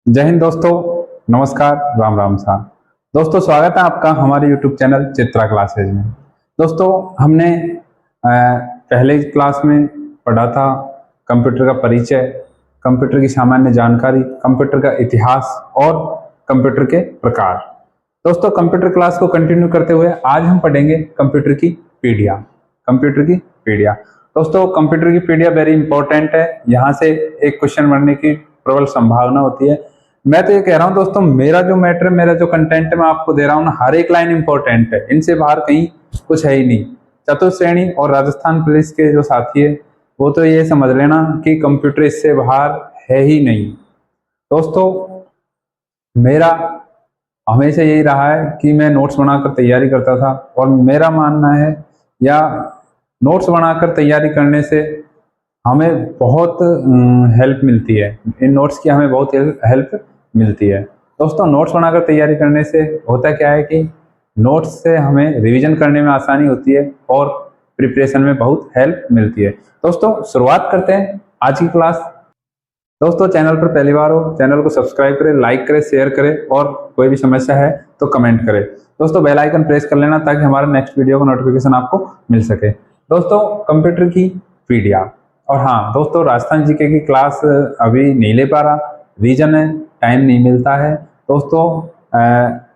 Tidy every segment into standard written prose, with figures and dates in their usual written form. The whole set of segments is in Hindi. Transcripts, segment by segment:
जय हिंद दोस्तों। नमस्कार। राम राम सा। दोस्तों स्वागत है आपका हमारे YouTube चैनल चित्रा क्लासेज में। दोस्तों हमने पहले क्लास में पढ़ा था कंप्यूटर का परिचय, कंप्यूटर की सामान्य जानकारी, कंप्यूटर का इतिहास और कंप्यूटर के प्रकार। दोस्तों कंप्यूटर क्लास को कंटिन्यू करते हुए आज हम पढ़ेंगे कंप्यूटर की पीढ़ियाँ। कंप्यूटर की पीढ़ियाँ दोस्तों, कंप्यूटर की पीढ़ियाँ वेरी इंपॉर्टेंट है। यहाँ से एक क्वेश्चन बनने की प्रबल संभावना होती है। मैं तो ये कह रहा हूँ दोस्तों, मेरा जो मैटर, मेरा जो कंटेंट मैं आपको दे रहा हूँ ना, हर एक लाइन इंपॉर्टेंट है, इनसे बाहर कहीं कुछ है ही नहीं। चतुर्थ श्रेणी और राजस्थान पुलिस के जो साथी है वो तो ये समझ लेना कि कंप्यूटर इससे बाहर है ही नहीं। दोस्तों मेरा हमेशा यही रहा है कि मैं नोट्स बनाकर तैयारी करता था, और मेरा मानना है या नोट्स बनाकर तैयारी करने से हमें बहुत हेल्प मिलती है। इन नोट्स की हमें बहुत हेल्प मिलती है। दोस्तों नोट्स बनाकर तैयारी करने से होता क्या है कि नोट्स से हमें रिवीजन करने में आसानी होती है और प्रिपरेशन में बहुत हेल्प मिलती है। दोस्तों शुरुआत करते हैं आज की क्लास। दोस्तों चैनल पर पहली बार हो, चैनल को सब्सक्राइब करें, लाइक करें, शेयर करें, और कोई भी समस्या है तो कमेंट करें। दोस्तों बेल आइकन प्रेस कर लेना ताकि हमारे नेक्स्ट वीडियो का नोटिफिकेशन आपको मिल सके। दोस्तों कंप्यूटर की पीढ़ियाँ, और हाँ दोस्तों राजस्थान जीके की क्लास अभी नहीं ले पा रहा, रीजन है टाइम नहीं मिलता है। दोस्तों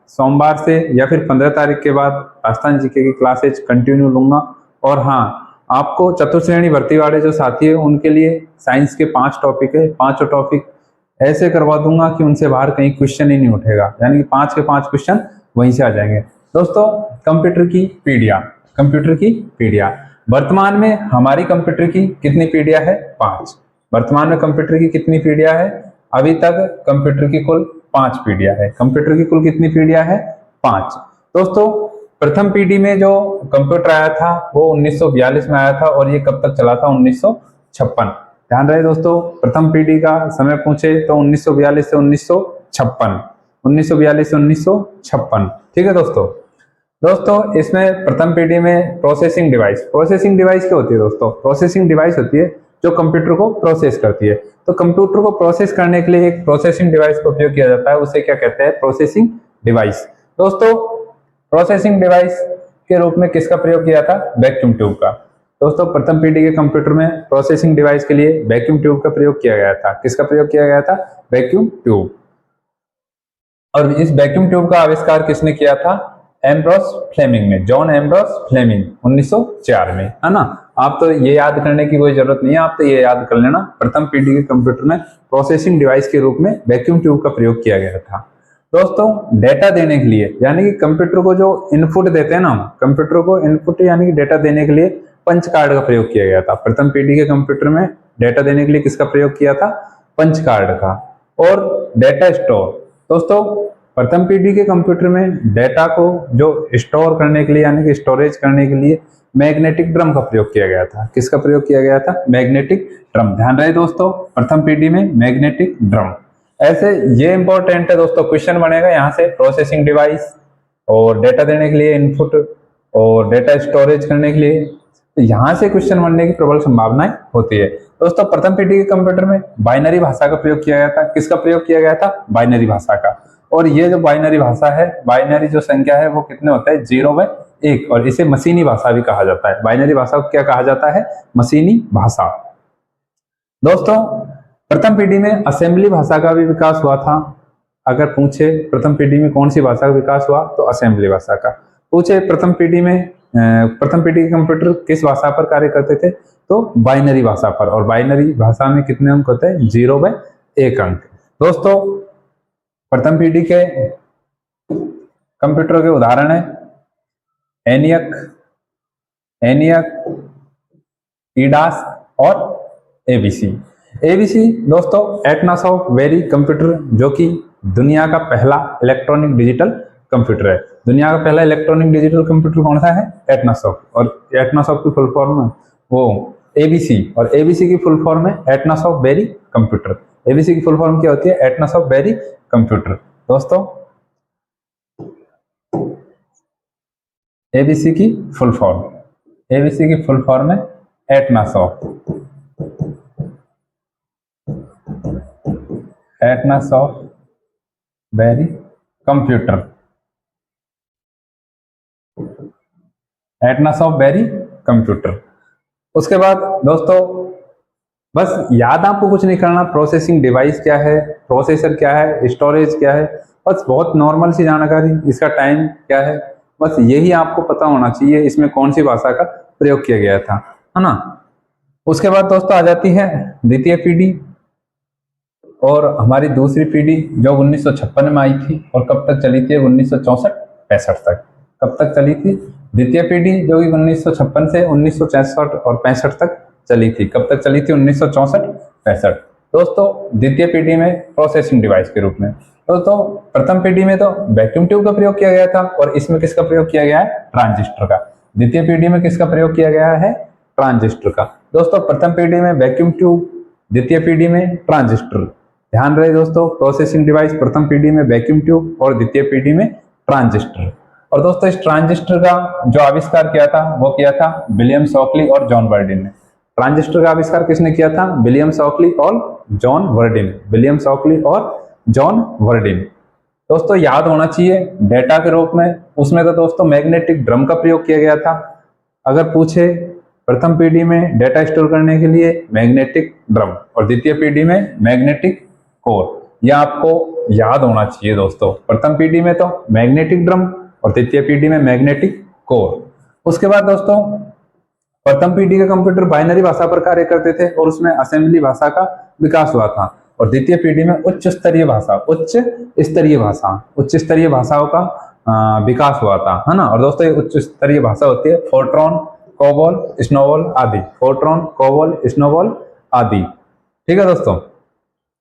सोमवार से या फिर 15 तारीख के बाद राजस्थान जीके की क्लासेज कंटिन्यू लूंगा। और हाँ, आपको चतुर्थ श्रेणी भर्ती वाले जो साथी है उनके लिए साइंस के 5 टॉपिक है, 5 टॉपिक ऐसे करवा दूंगा कि उनसे बाहर कहीं क्वेश्चन ही नहीं उठेगा, यानी कि 5 के 5 क्वेश्चन वहीं से आ जाएंगे। दोस्तों कंप्यूटर की पीढ़ियाँ, कंप्यूटर की पीढ़ियाँ वर्तमान में हमारी कंप्यूटर की कितनी पीढ़ियाँ है? 5। वर्तमान में कंप्यूटर की कितनी पीढ़ियाँ है? अभी तक कंप्यूटर की कुल 5 पीढ़ियाँ है। कंप्यूटर की कुल कितनी पीढ़ियाँ है? 5। दोस्तों प्रथम पीढ़ी में जो कंप्यूटर आया था वो 1942 में आया था, और ये कब तक चला था? 1956। ध्यान रहे दोस्तों, प्रथम पीढ़ी का समय पूछे तो 1942 से 1956, 1942 से 1956। ठीक है दोस्तों। दोस्तों इसमें प्रथम पीढ़ी में प्रोसेसिंग डिवाइस, प्रोसेसिंग डिवाइस क्या होती है दोस्तों? प्रोसेसिंग डिवाइस होती है जो कंप्यूटर को प्रोसेस करती है। तो कंप्यूटर को प्रोसेस करने के लिए एक प्रोसेसिंग डिवाइस का उपयोग किया जाता है, उसे क्या कहते हैं? Processing device. दोस्तों प्रोसेसिंग डिवाइस के रूप में किसका प्रयोग किया था? वैक्यूम ट्यूब का। दोस्तों प्रथम पीढ़ी के कंप्यूटर में प्रोसेसिंग डिवाइस के लिए वैक्यूम ट्यूब का प्रयोग किया गया था। किसका प्रयोग किया गया था? Vacuum tube. और इस वैक्यूम ट्यूब का आविष्कार किसने किया था? एम्ब्रोस फ्लेमिंग ने, जॉन एम्ब्रोस फ्लेमिंग 1904 में, है ना। आप तो ये याद करने की कोई जरूरत नहीं है, आप तो ये याद कर लेना प्रथम पीढ़ी के कंप्यूटर में प्रोसेसिंग डिवाइस के रूप में वैक्यूम ट्यूब का प्रयोग किया गया था। दोस्तों डेटा देने के लिए, यानी कि कंप्यूटर को जो इनपुट देते हैं ना, कंप्यूटर को इनपुट यानी कि डेटा देने के लिए पंच कार्ड का प्रयोग किया गया था। प्रथम पीढ़ी के कंप्यूटर में डेटा देने के लिए किसका प्रयोग किया था? पंच कार्ड का। और डेटा स्टोर, दोस्तों प्रथम पीढ़ी के कंप्यूटर में डेटा को जो स्टोर करने के लिए यानी कि स्टोरेज करने के लिए मैग्नेटिक ड्रम का प्रयोग किया गया था। किसका प्रयोग किया गया था? Magnetic drum. ध्यान रहे दोस्तों, प्रथम पीढ़ी में मैग्नेटिक ड्रम। ऐसे ये इंपॉर्टेंट है दोस्तों, क्वेश्चन बनेगा यहाँ से प्रोसेसिंग डिवाइस और डेटा देने के लिए इनपुट और डेटा स्टोरेज करने के लिए, तो यहाँ से क्वेश्चन बनने की प्रबल संभावनाएं होती है। दोस्तों प्रथम पीढ़ी के कंप्यूटर में बाइनरी भाषा का प्रयोग किया गया था। किसका प्रयोग किया गया था? बाइनरी भाषा का। और ये जो बाइनरी भाषा है, बाइनरी जो संख्या है वो कितने होता है? 0 व 1, और इसे मशीनी भाषा भी कहा जाता है। बाइनरी भाषा को क्या कहा जाता है? मशीनी भाषा। दोस्तों प्रथम पीढ़ी में असेंबली भाषा का भी विकास हुआ था। अगर पूछे प्रथम पीढ़ी में कौन सी भाषा का विकास हुआ, तो असेंबली भाषा का। पूछे प्रथम पीढ़ी में प्रथम पीढ़ी के कंप्यूटर किस भाषा पर कार्य करते थे, तो बाइनरी भाषा पर। और बाइनरी भाषा में कितने अंक होते हैं? 0 व 1 अंक। दोस्तों प्रथम पीढ़ी के कंप्यूटर के उदाहरण है एनियक, ईडास और एबीसी। एबीसी दोस्तों एटनासॉफ्ट वेरी कंप्यूटर, जो कि दुनिया का पहला इलेक्ट्रॉनिक डिजिटल कंप्यूटर है। दुनिया का पहला इलेक्ट्रॉनिक डिजिटल कंप्यूटर कौन सा है? एटनासॉफ्ट। और एटनासॉफ्ट की फुल फॉर्म है वो एबीसी, और एबीसी की फुल फॉर्म है एटनासॉफ्ट वेरी कंप्यूटर। एबीसी की फुल फॉर्म क्या होती है? Atanasoff Berry computer. दोस्तों एबीसी की फुल फॉर्म, एबीसी की फुल फॉर्म है Atanasoff, Atanasoff Berry computer, Atanasoff Berry computer. उसके बाद दोस्तों बस याद आपको कुछ नहीं करना, प्रोसेसिंग डिवाइस क्या है, प्रोसेसर क्या है, स्टोरेज क्या है, बस बहुत नॉर्मल सी जानकारी, इसका टाइम क्या है, बस यही आपको पता होना चाहिए इसमें कौन सी भाषा का प्रयोग किया गया था, है ना। उसके बाद दोस्तों आ जाती है द्वितीय पीढ़ी और हमारी दूसरी पीढ़ी जो 1956 में आई थी और कब तक चली थी, 1964-65 तक। कब तक चली थी द्वितीय पीढ़ी, जो कि 1956 से 1964 और 65 तक चली थी। कब तक चली थी, 1964-65। दोस्तों द्वितीय पीढ़ी में प्रोसेसिंग डिवाइस के रूप में, दोस्तों प्रथम पीढ़ी में तो वैक्यूम ट्यूब का प्रयोग किया गया था और इसमें किसका प्रयोग किया गया है, ट्रांजिस्टर का। द्वितीय पीढ़ी में किसका प्रयोग किया गया है, ट्रांजिस्टर का। दोस्तों प्रथम पीढ़ी में वैक्यूम ट्यूब, द्वितीय पीढ़ी में ट्रांजिस्टर। ध्यान रहे दोस्तों, प्रोसेसिंग डिवाइस प्रथम पीढ़ी में वैक्यूम ट्यूब और द्वितीय पीढ़ी में ट्रांजिस्टर। और दोस्तों इस ट्रांजिस्टर का जो आविष्कार किया था वो किया था विलियम शॉकली और जॉन वर्डिन ने। ट्रांजिस्टर का आविष्कार किसने किया था, विलियम शॉकली और जॉन वर्डिन, विलियम शॉकली और जॉन वर्डिन। दोस्तों याद होना चाहिए डेटा के रूप में, उसमें तो दोस्तों मैग्नेटिक ड्रम का प्रयोग किया गया था। अगर पूछे प्रथम पीढ़ी में डेटा स्टोर करने के लिए मैग्नेटिक ड्रम और द्वितीय पीढ़ी में मैग्नेटिक कोर, यह आपको याद होना चाहिए दोस्तों। प्रथम पीढ़ी में तो मैग्नेटिक ड्रम और द्वितीय पीढ़ी में मैग्नेटिक कोर। उसके बाद दोस्तों प्रथम पीढ़ी के कंप्यूटर बाइनरी भाषा पर कार्य करते थे और उसमें असेंबली भाषा का विकास हुआ था। और द्वितीय पीढ़ी में उच्च स्तरीय भाषा, उच्च स्तरीय भाषाओं का विकास हुआ था, है ना। और दोस्तों ये उच्च स्तरीय भाषा होती है फोर्ट्रॉन, कोबोल, स्नोबॉल आदि, फोर्ट्रॉन, कोबोल, स्नोबॉल आदि। ठीक है दोस्तों।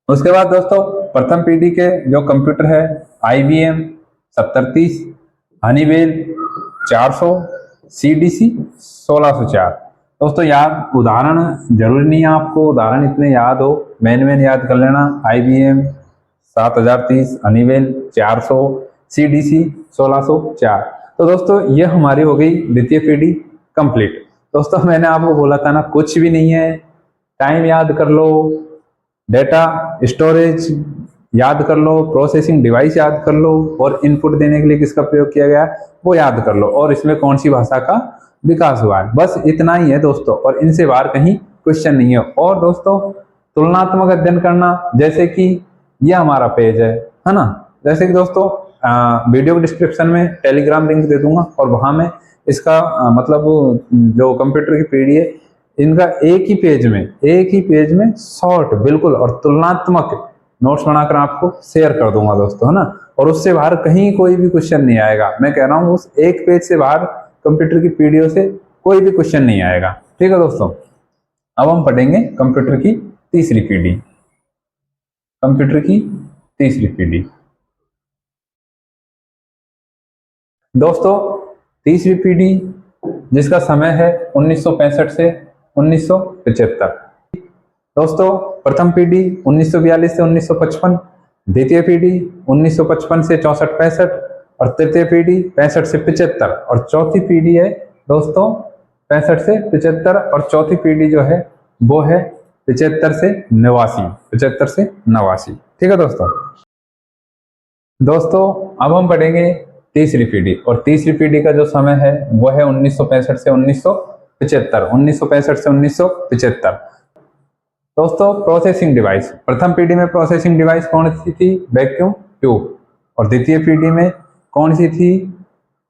उसके बाद दोस्तों प्रथम पीढ़ी के जो कंप्यूटर है IBM 7030, हनीवेल 400, CDC 1604। दोस्तों याद उदाहरण जरूरी नहीं है आपको उदाहरण इतने याद हो, मेन याद कर लेना। IBM 7030, Honeywell 400, CDC 1604। तो दोस्तों ये हमारी हो गई द्वितीय पीढ़ी कंप्लीट। दोस्तों मैंने आपको बोला था ना कुछ भी नहीं है, टाइम याद कर लो, डेटा स्टोरेज याद कर लो, प्रोसेसिंग डिवाइस याद कर लो और इनपुट देने के लिए किसका प्रयोग किया गया है वो याद कर लो और इसमें कौन सी भाषा का विकास हुआ है, बस इतना ही है दोस्तों। और इनसे बाहर कहीं क्वेश्चन नहीं है। और दोस्तों तुलनात्मक अध्ययन करना, जैसे कि यह हमारा पेज है ना। जैसे कि दोस्तों वीडियो के डिस्क्रिप्शन में टेलीग्राम लिंक दे दूंगा और वहां में इसका मतलब जो कंप्यूटर की पीढ़ी है इनका एक ही पेज में शॉर्ट बिल्कुल और तुलनात्मक नोट्स बनाकर आपको शेयर कर दूंगा दोस्तों, है ना। और उससे बाहर कहीं कोई भी क्वेश्चन नहीं आएगा, मैं कह रहा हूँ उस एक पेज से बाहर कंप्यूटर की पीढ़ियों से कोई भी क्वेश्चन नहीं आएगा। ठीक है दोस्तों। अब हम पढ़ेंगे कंप्यूटर की तीसरी पीढ़ी। कंप्यूटर की तीसरी पीढ़ी दोस्तों, तीसरी पीढ़ी जिसका समय है 1965 से 1975। दोस्तों प्रथम पीढ़ी 1942 से 1955, द्वितीय पीढ़ी 1955 से 64-65 और तृतीय पीढ़ी 65 से 75 और चौथी पीढ़ी है दोस्तों 65 से 75 और चौथी पीढ़ी जो है वो है 75 से 89। ठीक है दोस्तों। दोस्तों अब हम पढ़ेंगे तीसरी पीढ़ी और तीसरी पीढ़ी का जो समय है वो है 1965 से 1975। दोस्तों प्रोसेसिंग डिवाइस, प्रथम पीढ़ी में प्रोसेसिंग डिवाइस कौन सी थी, वैक्यूम ट्यूब। और द्वितीय पीढ़ी में कौन सी थी,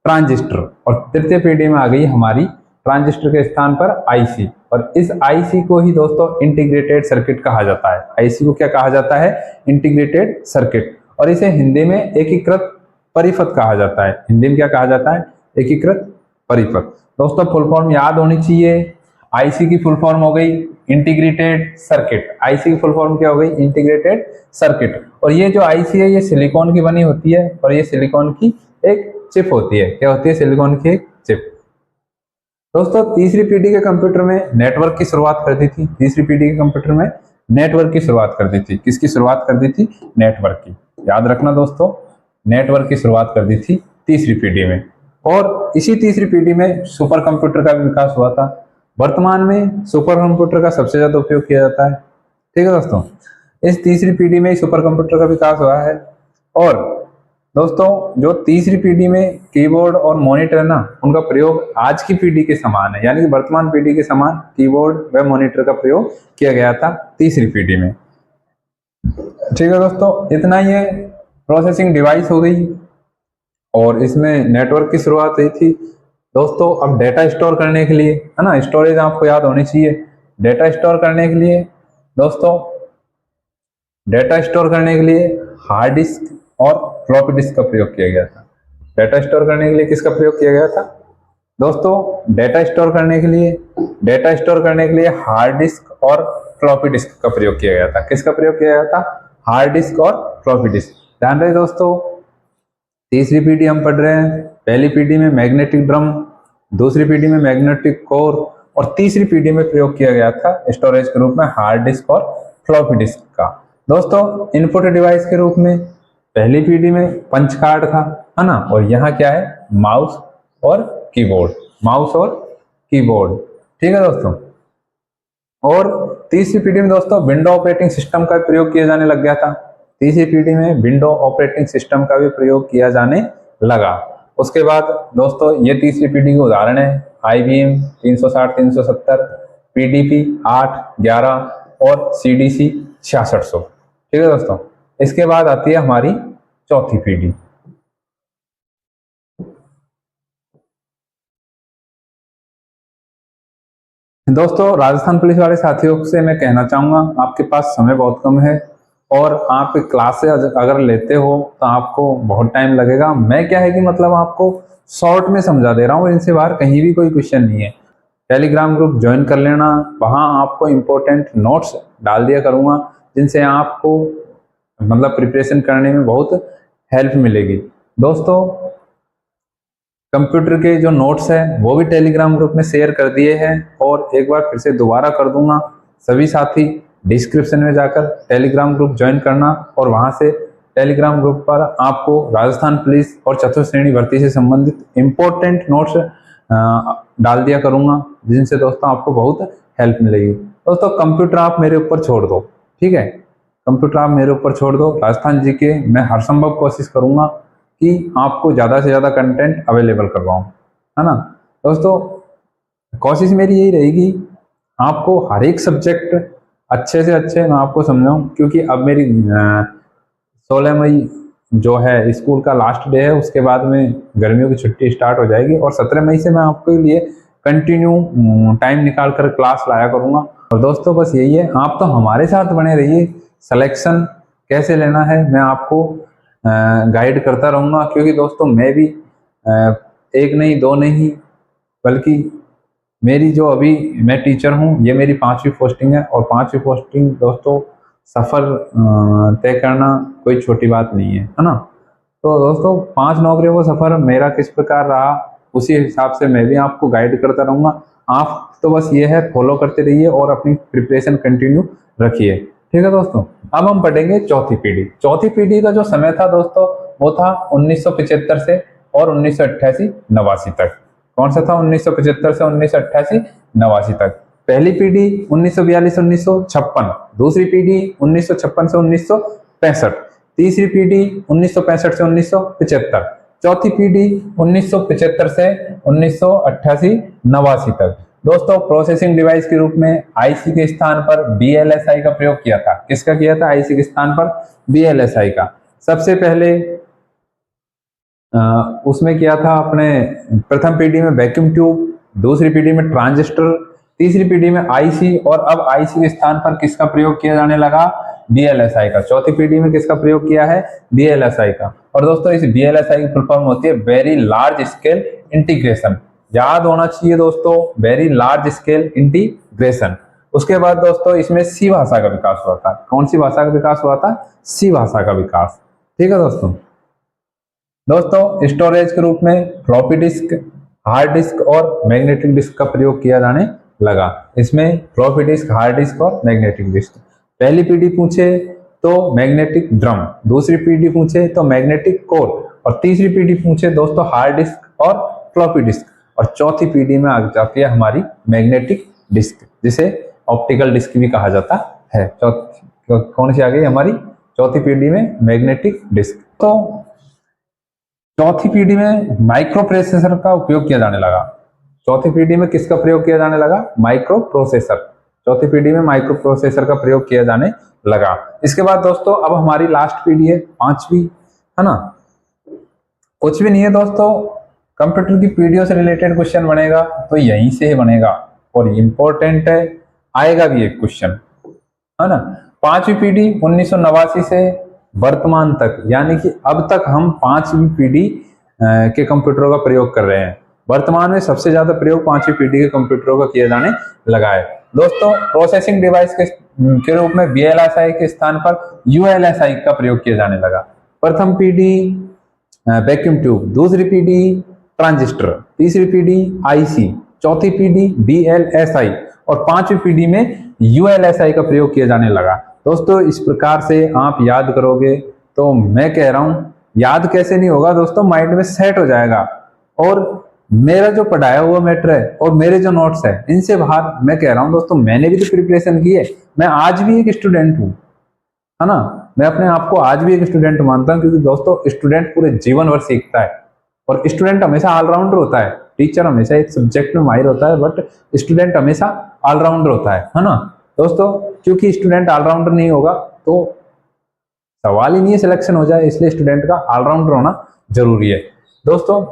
ट्रांजिस्टर। और तृतीय पीढ़ी में आ गई हमारी ट्रांजिस्टर के स्थान पर आईसी। और इस आईसी को ही दोस्तों इंटीग्रेटेड सर्किट कहा जाता है। आईसी को क्या कहा जाता है, इंटीग्रेटेड सर्किट। और इसे हिंदी में एकीकृत परिपथ कहा जाता है। हिंदी में क्या कहा जाता है, एकीकृत परिपथ। दोस्तों फुल फॉर्म याद होनी चाहिए। आईसी की फुल फॉर्म हो गई इंटीग्रेटेड सर्किट। आईसी की फुल फॉर्म क्या हो गई, इंटीग्रेटेड सर्किट। और ये जो आईसी है ये सिलिकॉन की बनी होती है और ये सिलिकॉन की एक चिप होती है। क्या होती है, सिलिकॉन की एक चिप। दोस्तों तीसरी पीढ़ी के कंप्यूटर में नेटवर्क की शुरुआत कर दी थी। तीसरी पीढ़ी के कंप्यूटर में नेटवर्क की शुरुआत कर दी थी। किसकी शुरुआत कर दी थी, नेटवर्क की। याद रखना दोस्तों, नेटवर्क की शुरुआत कर दी थी तीसरी पीढ़ी में। और इसी तीसरी पीढ़ी में सुपर कंप्यूटर का भी विकास हुआ था। वर्तमान में सुपर कंप्यूटर का सबसे ज्यादा उपयोग किया जाता है। ठीक है दोस्तों, इस तीसरी पीढ़ी में सुपर कंप्यूटर का विकास हुआ है। और दोस्तों जो तीसरी पीढ़ी में कीबोर्ड और मॉनिटर है ना, उनका प्रयोग आज की पीढ़ी के समान है, यानी कि वर्तमान पीढ़ी के समान कीबोर्ड व मॉनिटर का प्रयोग किया गया था तीसरी पीढ़ी में। ठीक है दोस्तों, इतना ही है। प्रोसेसिंग डिवाइस हो गई और इसमें नेटवर्क की शुरुआत हुई थी। दोस्तों अब डेटा स्टोर करने के लिए, है ना, स्टोरेज आपको याद होनी चाहिए। डेटा स्टोर करने के लिए दोस्तों, डेटा स्टोर करने के लिए हार्ड डिस्क और फ्लॉपी डिस्क का प्रयोग किया गया था। डेटा स्टोर करने के लिए किसका प्रयोग किया गया था दोस्तों? डेटा स्टोर करने के लिए हार्ड डिस्क और फ्लॉपी डिस्क का प्रयोग किया गया था। किसका प्रयोग किया गया था? हार्ड डिस्क और फ्लॉपी डिस्क। ध्यान रहे दोस्तों, तीसरी पीढ़ी हम पढ़ रहे हैं। पहली पीढ़ी में मैग्नेटिक ड्रम, दूसरी पीढ़ी में मैग्नेटिक कोर और तीसरी पीढ़ी में प्रयोग किया गया था स्टोरेज के रूप में हार्ड डिस्क और फ्लॉपी डिस्क का। दोस्तों इनपुट डिवाइस के रूप में पहली पीढ़ी में पंच कार्ड था, है ना, और यहाँ क्या है? माउस और कीबोर्ड। माउस और कीबोर्ड, ठीक है दोस्तों। और तीसरी पीढ़ी में दोस्तों विंडो ऑपरेटिंग सिस्टम का प्रयोग किया जाने लग गया था। तीसरी पीढ़ी में विंडो ऑपरेटिंग सिस्टम का भी प्रयोग किया जाने लगा। उसके बाद दोस्तों ये तीसरी पीढ़ी के उदाहरण है IBM 360 370, PDP 8 11 और CDC 6600। ठीक है दोस्तों, इसके बाद आती है हमारी चौथी पीढ़ी। दोस्तों राजस्थान पुलिस वाले साथियों से मैं कहना चाहूंगा, आपके पास समय बहुत कम है और आप क्लासेस अगर लेते हो तो आपको बहुत टाइम लगेगा। मैं क्या है कि मतलब आपको शॉर्ट में समझा दे रहा हूँ, इनसे बाहर कहीं भी कोई क्वेश्चन नहीं है। टेलीग्राम ग्रुप ज्वाइन कर लेना, वहाँ आपको इम्पोर्टेंट नोट्स डाल दिया करूँगा जिनसे आपको मतलब प्रिपरेशन करने में बहुत हेल्प मिलेगी। दोस्तों कंप्यूटर के जो नोट्स हैं वो भी टेलीग्राम ग्रुप में शेयर कर दिए हैं और एक बार फिर से दोबारा कर दूंगा। सभी साथी डिस्क्रिप्शन में जाकर टेलीग्राम ग्रुप ज्वाइन करना और वहां से टेलीग्राम ग्रुप पर आपको राजस्थान पुलिस और चतुर्थ श्रेणी भर्ती से संबंधित इम्पोर्टेंट नोट्स डाल दिया करूंगा, जिनसे दोस्तों आपको बहुत हेल्प मिलेगी। दोस्तों कंप्यूटर आप मेरे ऊपर छोड़ दो, ठीक है, कंप्यूटर आप मेरे ऊपर छोड़ दो। राजस्थान जीके मैं हर संभव कोशिश करूंगा कि आपको ज़्यादा से ज़्यादा कंटेंट अवेलेबल करवाऊँ, है ना। दोस्तों कोशिश मेरी यही रहेगी आपको हर एक सब्जेक्ट अच्छे से अच्छे मैं आपको समझाऊँ, क्योंकि अब मेरी 16 मई जो है स्कूल का लास्ट डे है, उसके बाद में गर्मियों की छुट्टी स्टार्ट हो जाएगी और 17 मई से मैं आपके लिए कंटिन्यू टाइम निकाल कर क्लास लाया करूँगा। और दोस्तों बस यही है, आप तो हमारे साथ बने रहिए। सिलेक्शन कैसे लेना है मैं आपको गाइड करता रहूँगा, क्योंकि दोस्तों मैं भी एक नहीं दो नहीं बल्कि मेरी जो अभी मैं टीचर हूँ, ये मेरी 5वीं पोस्टिंग है और 5वीं पोस्टिंग दोस्तों सफ़र तय करना कोई छोटी बात नहीं है ना। तो दोस्तों 5 नौकरियों का सफ़र मेरा किस प्रकार रहा, उसी हिसाब से मैं भी आपको गाइड करता रहूँगा। आप तो बस ये है फॉलो करते रहिए और अपनी प्रिपरेशन कंटिन्यू रखिए। ठीक है दोस्तों, अब हम पढ़ेंगे चौथी पीढ़ी। चौथी पीढ़ी का जो समय था दोस्तों वो था 1975 से और 1988-89 तक। कौन सा था? 1975 से 1988-89 तक। पहली पीढ़ी 1942-1956, दूसरी पीढ़ी 1956 से 1965, तीसरी पीढ़ी 1965 से 1975, चौथी पीढ़ी 1975 से 1988-89 तक। दोस्तों प्रोसेसिंग डिवाइस के रूप में आईसी के स्थान पर VLSI का प्रयोग किया था। किसका किया था? आईसी के स्थान पर VLSI का। सबसे पहले उसमें किया था अपने प्रथम पीढ़ी में वैक्यूम ट्यूब, दूसरी पीढ़ी में ट्रांजिस्टर, तीसरी पीढ़ी में आईसी और अब आईसी के स्थान पर किसका प्रयोग किया जाने लगा? VLSI का। चौथी पीढ़ी में किसका प्रयोग किया है? VLSI का। और दोस्तों इस VLSI की फुल फॉर्म होती है वेरी लार्ज स्केल इंटीग्रेशन। याद होना चाहिए दोस्तों, वेरी लार्ज स्केल इंटीग्रेशन। उसके बाद दोस्तों इसमें सी भाषा का विकास हुआ था। कौन सी भाषा का विकास हुआ था? सी भाषा का विकास। ठीक है दोस्तों। दोस्तों स्टोरेज के रूप में फ्लॉपी डिस्क, हार्ड डिस्क और मैग्नेटिक डिस्क का प्रयोग किया जाने लगा। इसमें फ्लॉपी डिस्क, हार्ड डिस्क और मैग्नेटिक डिस्क। पहली पीढ़ी पूछे तो मैग्नेटिक ड्रम, दूसरी पीढ़ी पूछे तो मैग्नेटिक कोर और तीसरी पीढ़ी पूछे दोस्तों हार्ड डिस्क और फ्लॉपी डिस्क, और चौथी पीढ़ी में आ जाती है हमारी मैग्नेटिक डिस्क, जिसे ऑप्टिकल डिस्क भी कहा जाता है। कौन सी आ गई हमारी चौथी पीढ़ी में? Magnetic disk. तो चौथी पीढ़ी में माइक्रो प्रोसेसर का उपयोग किया जाने लगा। चौथी पीढ़ी में किसका प्रयोग किया जाने लगा? Micro processor. चौथी पीढ़ी में माइक्रो प्रोसेसर का प्रयोग किया जाने लगा। इसके बाद दोस्तों अब हमारी लास्ट पीढ़ी है, पांचवी, है ना। कुछ भी नहीं है दोस्तों, कंप्यूटर की पीढ़ियों से रिलेटेड क्वेश्चन बनेगा तो यहीं से ही बनेगा और इंपॉर्टेंट है, आएगा भी एक क्वेश्चन, है ना। पांचवी पीढ़ी 1989 से वर्तमान तक, यानी कि अब तक हम पांचवी पीढ़ी के कंप्यूटरों का प्रयोग कर रहे हैं। वर्तमान में सबसे ज्यादा प्रयोग पांचवी पीढ़ी के कंप्यूटरों का किया जाने लगा है। दोस्तों प्रोसेसिंग डिवाइस के रूप में VLSI के स्थान पर ULSI का प्रयोग किया जाने लगा। प्रथम पीढ़ी वैक्यूम ट्यूब, दूसरी पीढ़ी ट्रांजिस्टर, तीसरी पीढ़ी IC, चौथी पीढ़ी VLSI और पांचवी पीढ़ी में ULSI का प्रयोग किया जाने लगा। दोस्तों इस प्रकार से आप याद करोगे तो मैं कह रहा हूं, याद कैसे नहीं होगा दोस्तों, माइंड में सेट हो जाएगा। और मेरा जो पढ़ाया हुआ मैटर है और मेरे जो नोट्स है इनसे बाहर, मैं कह रहा हूं दोस्तों, मैंने भी तो प्रिपरेशन की है। मैं आज भी एक स्टूडेंट हूं, है ना। मैं अपने आप को आज भी एक स्टूडेंट मानता हूं, क्योंकि दोस्तों स्टूडेंट पूरे जीवन भर सीखता है और स्टूडेंट हमेशा ऑलराउंडर होता है। टीचर हमेशा एक सब्जेक्ट में माहिर होता है, बट स्टूडेंट हमेशा ऑलराउंडर होता है ना दोस्तों। क्योंकि स्टूडेंट ऑलराउंडर नहीं होगा तो सवाल ही नहीं है सिलेक्शन हो जाए, इसलिए स्टूडेंट का ऑलराउंडर होना जरूरी है। दोस्तों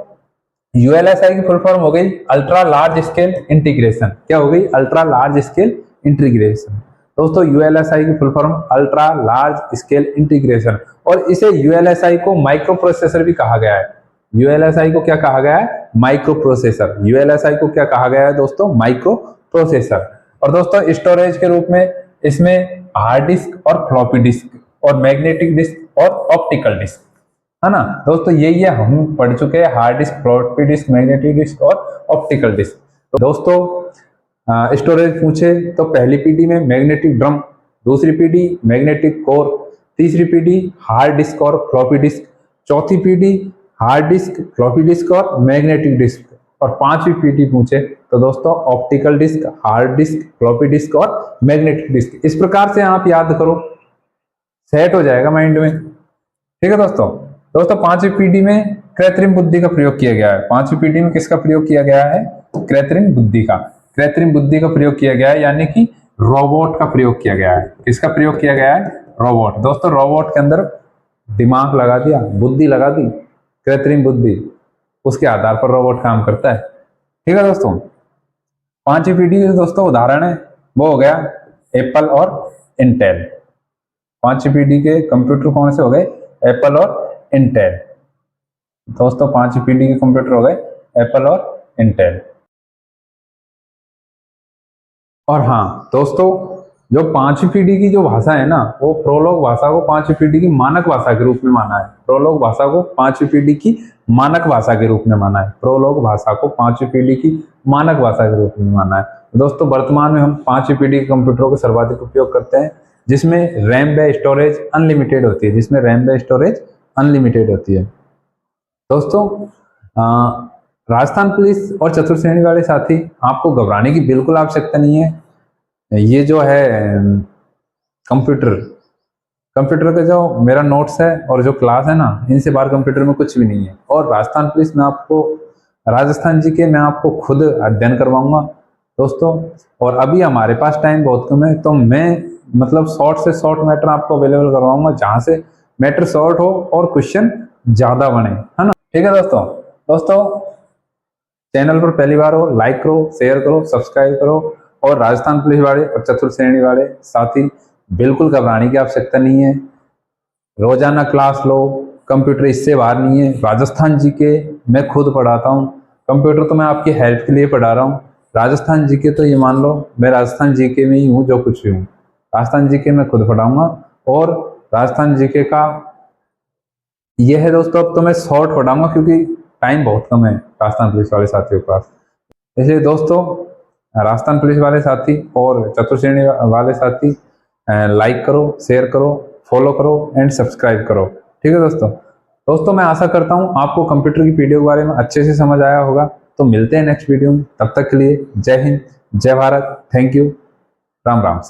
ULSI की फुल फॉर्म हो गई अल्ट्रा लार्ज स्केल इंटीग्रेशन। क्या हो गई? Ultra large scale integration. दोस्तों ULSI की full form ultra large scale integration, और इसे ULSI को माइक्रो प्रोसेसर भी कहा गया है। ULSI को क्या कहा गया है? Micro processor. ULSI को क्या कहा गया है दोस्तों? Micro processor. और दोस्तों स्टोरेज के रूप में इसमें हार्ड डिस्क और फ्लॉपी डिस्क और मैग्नेटिक डिस्क और ऑप्टिकल डिस्क, है ना दोस्तों। यही है, हम पढ़ चुके हैं hard disk, floppy disc, magnetic disk और ऑप्टिकल डिस्क। तो दोस्तों स्टोरेज पूछे तो पहली पीढ़ी में मैग्नेटिक ड्रम, दूसरी पीढ़ी मैग्नेटिक कोर, तीसरी पीढ़ी हार्ड डिस्क और फ्लॉपी डिस्क, चौथी पीढ़ी हार्ड डिस्क, फ्लॉपी डिस्क और मैग्नेटिक डिस्क, और पांचवी पीढ़ी पूछे तो दोस्तों optical disk, hard disk, floppy disk और मैग्नेटिक डिस्क। इस प्रकार से आप याद करो, सेट हो जाएगा माइंड में। ठीक है दोस्तों पांचवी पीढ़ी में कृत्रिम बुद्धि का प्रयोग किया गया है। पांचवी पीढ़ी में किसका प्रयोग किया गया है? कृत्रिम बुद्धि का। कृत्रिम बुद्धि का प्रयोग किया गया है, यानी कि रोबोट का प्रयोग किया गया है। किसका प्रयोग किया गया है? रोबोट। दोस्तों रोबोट के अंदर दिमाग लगा दिया, बुद्धि लगा दी, कृत्रिम बुद्धि, उसके आधार पर रोबोट काम करता है। ठीक है दोस्तों। पांचवी पीढ़ी के दोस्तों उदाहरण है वो हो गया एप्पल और इंटेल। पांचवी पीढ़ी के कंप्यूटर कौन से हो गए? एप्पल और इंटेल। दोस्तों पांचवी पीढ़ी के कंप्यूटर हो गए एप्पल और इंटेल। और हाँ दोस्तों, जो पांचवी पीढ़ी की जो भाषा है ना, वो प्रोलोग भाषा को पांचवी पीढ़ी की मानक भाषा के रूप में माना है। प्रोलोग भाषा को पांचवी पीढ़ी की मानक भाषा के रूप में माना है। प्रोलोग भाषा को पांचवी पीढ़ी की मानक भाषा के रूप में माना है। दोस्तों वर्तमान में हम पांचवी पीढ़ी के कंप्यूटरों का सर्वाधिक उपयोग करते हैं, जिसमें रैम व स्टोरेज अनलिमिटेड होती है, जिसमें रैम व स्टोरेज अनलिमिटेड होती है। दोस्तों राजस्थान पुलिस और चतुर्थ श्रेणी वाले साथी, आपको घबराने की बिल्कुल आवश्यकता नहीं है। ये जो है कंप्यूटर का जो मेरा नोट्स है और जो क्लास है ना, इनसे बाहर कंप्यूटर में कुछ भी नहीं है। और राजस्थान पुलिस में आपको, राजस्थान जी के मैं आपको खुद अध्ययन करवाऊंगा दोस्तों। और अभी हमारे पास टाइम बहुत कम है, तो मैं मतलब शॉर्ट से शॉर्ट मैटर आपको अवेलेबल करवाऊंगा, जहां से मैटर शॉर्ट हो और क्वेश्चन ज्यादा बने, है ना। ठीक है दोस्तों चैनल पर पहली बार हो, लाइक करो, शेयर करो, सब्सक्राइब करो। और राजस्थान पुलिस वाले और चतुर्थ श्रेणी वाले साथी, बिल्कुल घबराने की आवश्यकता नहीं है। रोजाना क्लास लो, कंप्यूटर इससे बाहर नहीं है। राजस्थान जीके मैं खुद पढ़ाता हूँ, कंप्यूटर तो मैं आपकी हेल्प के लिए पढ़ा रहा हूँ। राजस्थान जीके तो ये मान लो मैं राजस्थान जीके में ही हूँ, जो कुछ भी हूँ राजस्थान जीके मैं खुद पढ़ाऊंगा। और राजस्थान जीके का ये है दोस्तों, अब तो मैं शॉर्ट पढ़ाऊंगा क्योंकि टाइम बहुत कम है राजस्थान पुलिस वाले साथियों के पास। इसलिए दोस्तों राजस्थान पुलिस वाले साथी और चतुर्थ श्रेणी वाले साथी लाइक करो, शेयर करो, फॉलो करो एंड सब्सक्राइब करो। ठीक है दोस्तों मैं आशा करता हूँ आपको कंप्यूटर की पीढ़ियों के बारे में अच्छे से समझ आया होगा। तो मिलते हैं नेक्स्ट वीडियो में, तब तक के लिए जय हिंद, जय भारत, थैंक यू, राम राम।